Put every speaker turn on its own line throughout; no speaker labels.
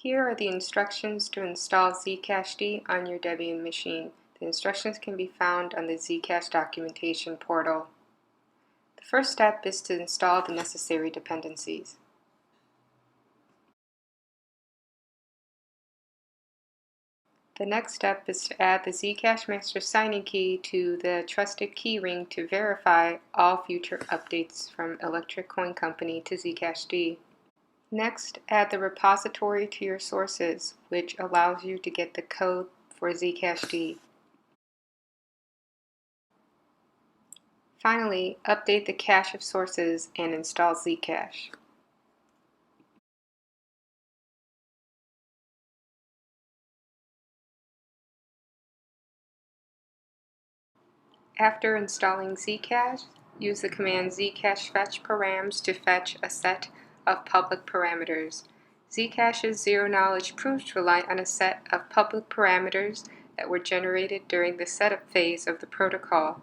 Here are the instructions to install Zcash on your Debian machine. The instructions can be found on the Zcash documentation portal. The first step is to install the necessary dependencies. The next step is to add the Zcash master signing key to the trusted keyring to verify all future updates from Electric Coin Company to Zcash. Next, add the repository to your sources, which allows you to get the code for Zcash. Finally, update the cache of sources and install Zcash. After installing Zcash, use the command zcash fetch params to fetch a set of public parameters. Zcash's zero-knowledge proofs rely on a set of public parameters that were generated during the setup phase of the protocol.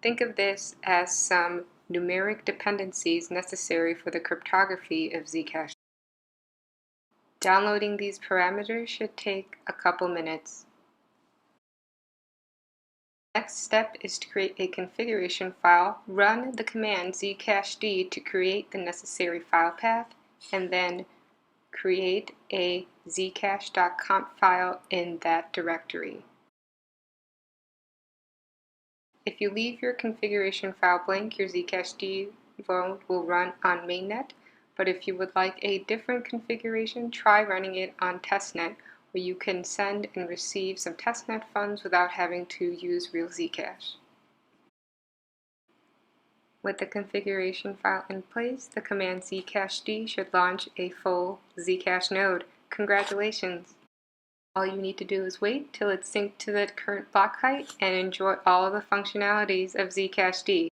Think of this as some numeric dependencies necessary for the cryptography of Zcash. Downloading these parameters should take a couple minutes. Next step is to create a configuration file. Run the command zcashd to create the necessary file path, and then create a zcash.conf file in that directory. If you leave your configuration file blank, your zcashd mode will run on mainnet, but if you would like a different configuration, try running it on testnet, where you can send and receive some testnet funds without having to use real Zcash. With the configuration file in place, the command zcashd should launch a full Zcash node. Congratulations! All you need to do is wait till it's synced to the current block height and enjoy all of the functionalities of Zcash.